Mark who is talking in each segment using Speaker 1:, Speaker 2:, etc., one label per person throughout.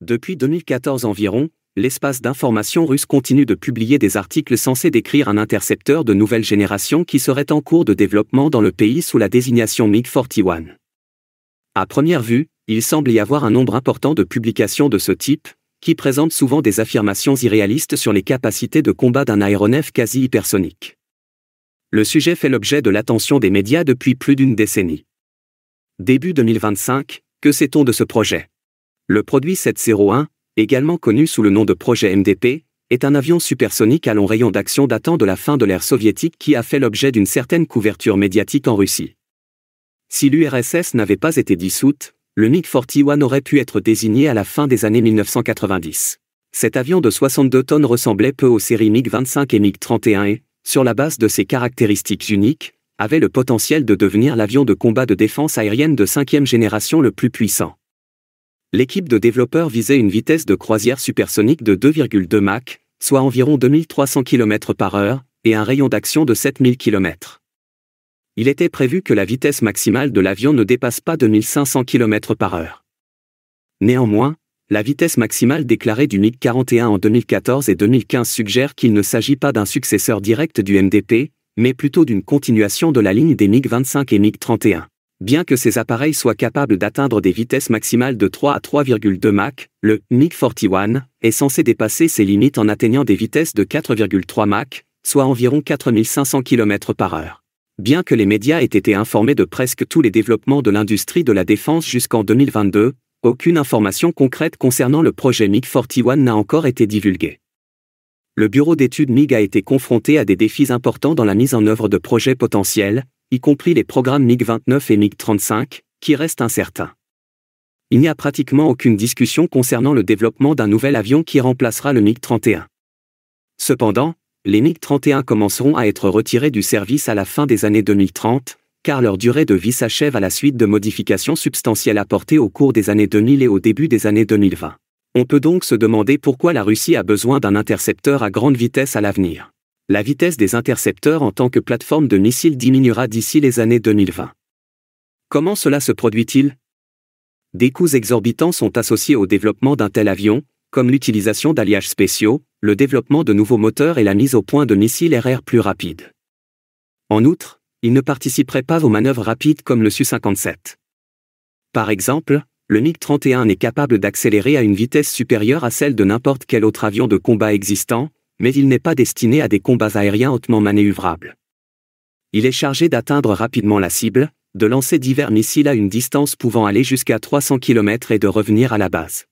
Speaker 1: Depuis 2014 environ, l'espace d'information russe continue de publier des articles censés décrire un intercepteur de nouvelle génération qui serait en cours de développement dans le pays sous la désignation MiG-41. À première vue, il semble y avoir un nombre important de publications de ce type, qui présentent souvent des affirmations irréalistes sur les capacités de combat d'un aéronef quasi hypersonique. Le sujet fait l'objet de l'attention des médias depuis plus d'une décennie. Début 2025, que sait-on de ce projet ? Le produit 701, également connu sous le nom de projet MDP, est un avion supersonique à long rayon d'action datant de la fin de l'ère soviétique qui a fait l'objet d'une certaine couverture médiatique en Russie. Si l'URSS n'avait pas été dissoute, le MiG-41 aurait pu être désigné à la fin des années 1990. Cet avion de 62 tonnes ressemblait peu aux séries MiG-25 et MiG-31 et, sur la base de ses caractéristiques uniques, avait le potentiel de devenir l'avion de combat de défense aérienne de 5e génération le plus puissant. L'équipe de développeurs visait une vitesse de croisière supersonique de 2,2 Mach, soit environ 2300 km/h, et un rayon d'action de 7000 km. Il était prévu que la vitesse maximale de l'avion ne dépasse pas 2500 km/h. Néanmoins, la vitesse maximale déclarée du MiG-41 en 2014 et 2015 suggère qu'il ne s'agit pas d'un successeur direct du MDP, mais plutôt d'une continuation de la ligne des MiG-25 et MiG-31. Bien que ces appareils soient capables d'atteindre des vitesses maximales de 3 à 3,2 Mach, le MiG-41 est censé dépasser ses limites en atteignant des vitesses de 4,3 Mach, soit environ 4500 km/h. Bien que les médias aient été informés de presque tous les développements de l'industrie de la défense jusqu'en 2022, aucune information concrète concernant le projet MiG-41 n'a encore été divulguée. Le bureau d'études MiG a été confronté à des défis importants dans la mise en œuvre de projets potentiels, y compris les programmes MiG-29 et MiG-35, qui restent incertains. Il n'y a pratiquement aucune discussion concernant le développement d'un nouvel avion qui remplacera le MiG-31. Cependant, les MiG-31 commenceront à être retirés du service à la fin des années 2030, car leur durée de vie s'achève à la suite de modifications substantielles apportées au cours des années 2000 et au début des années 2020. On peut donc se demander pourquoi la Russie a besoin d'un intercepteur à grande vitesse à l'avenir. La vitesse des intercepteurs en tant que plateforme de missiles diminuera d'ici les années 2020. Comment cela se produit-il ? Des coûts exorbitants sont associés au développement d'un tel avion, comme l'utilisation d'alliages spéciaux, le développement de nouveaux moteurs et la mise au point de missiles RR plus rapides. En outre, il ne participerait pas aux manœuvres rapides comme le Su-57. Par exemple, le MiG-31 n'est capable d'accélérer à une vitesse supérieure à celle de n'importe quel autre avion de combat existant, mais il n'est pas destiné à des combats aériens hautement manœuvrables. Il est chargé d'atteindre rapidement la cible, de lancer divers missiles à une distance pouvant aller jusqu'à 300 km et de revenir à la base.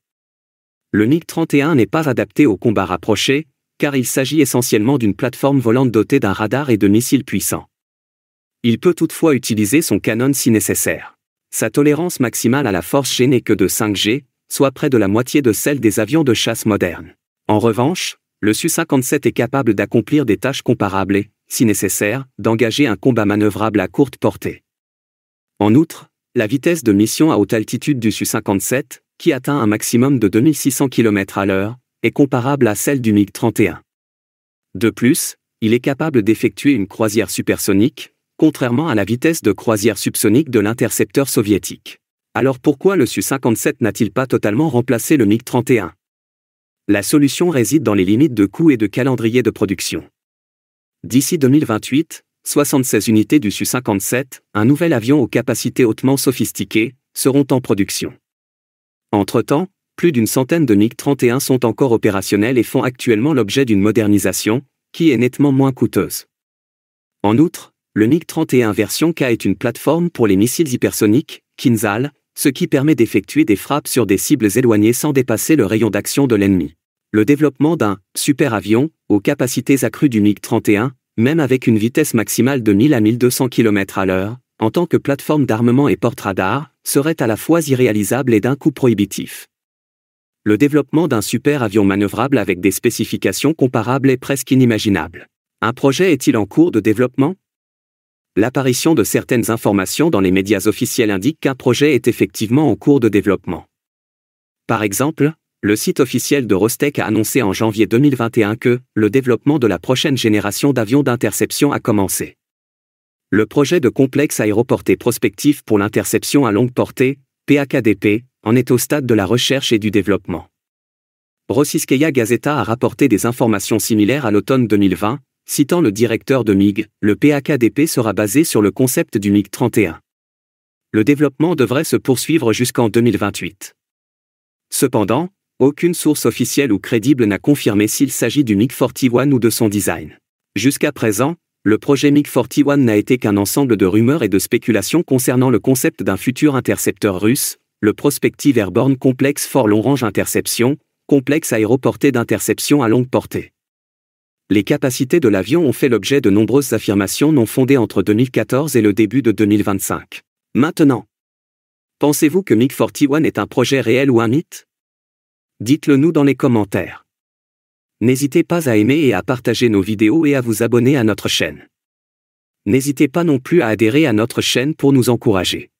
Speaker 1: Le MiG-31 n'est pas adapté au combat rapproché, car il s'agit essentiellement d'une plateforme volante dotée d'un radar et de missiles puissants. Il peut toutefois utiliser son canon si nécessaire. Sa tolérance maximale à la force G n'est que de 5 G, soit près de la moitié de celle des avions de chasse modernes. En revanche, le Su-57 est capable d'accomplir des tâches comparables et, si nécessaire, d'engager un combat manœuvrable à courte portée. En outre, la vitesse de mission à haute altitude du Su-57, qui atteint un maximum de 2600 km/h, est comparable à celle du MiG-31. De plus, il est capable d'effectuer une croisière supersonique, contrairement à la vitesse de croisière subsonique de l'intercepteur soviétique. Alors pourquoi le Su-57 n'a-t-il pas totalement remplacé le MiG-31 ? La solution réside dans les limites de coût et de calendrier de production. D'ici 2028, 76 unités du Su-57, un nouvel avion aux capacités hautement sophistiquées, seront en production. Entre-temps, plus d'une centaine de MiG-31 sont encore opérationnels et font actuellement l'objet d'une modernisation, qui est nettement moins coûteuse. En outre, le MiG-31 version K est une plateforme pour les missiles hypersoniques, Kinzhal, ce qui permet d'effectuer des frappes sur des cibles éloignées sans dépasser le rayon d'action de l'ennemi. Le développement d'un « super avion » aux capacités accrues du MiG-31, même avec une vitesse maximale de 1000 à 1200 km/h, en tant que plateforme d'armement et porte-radar, serait à la fois irréalisable et d'un coût prohibitif. Le développement d'un super avion manœuvrable avec des spécifications comparables est presque inimaginable. Un projet est-il en cours de développement ? L'apparition de certaines informations dans les médias officiels indique qu'un projet est effectivement en cours de développement. Par exemple, le site officiel de Rostec a annoncé en janvier 2021 que le développement de la prochaine génération d'avions d'interception a commencé. Le projet de complexe aéroporté prospectif pour l'interception à longue portée, PAKDP, en est au stade de la recherche et du développement. Rossiyskaya Gazeta a rapporté des informations similaires à l'automne 2020, citant le directeur de MiG, le PAKDP sera basé sur le concept du MiG-31. Le développement devrait se poursuivre jusqu'en 2028. Cependant, aucune source officielle ou crédible n'a confirmé s'il s'agit du MiG-41 ou de son design. Jusqu'à présent, le projet MiG-41 n'a été qu'un ensemble de rumeurs et de spéculations concernant le concept d'un futur intercepteur russe, le Prospective Airborne Complex for Long Range Interception, complexe aéroporté d'interception à longue portée. Les capacités de l'avion ont fait l'objet de nombreuses affirmations non fondées entre 2014 et le début de 2025. Maintenant, pensez-vous que MiG-41 est un projet réel ou un mythe? Dites-le nous dans les commentaires. N'hésitez pas à aimer et à partager nos vidéos et à vous abonner à notre chaîne. N'hésitez pas non plus à adhérer à notre chaîne pour nous encourager.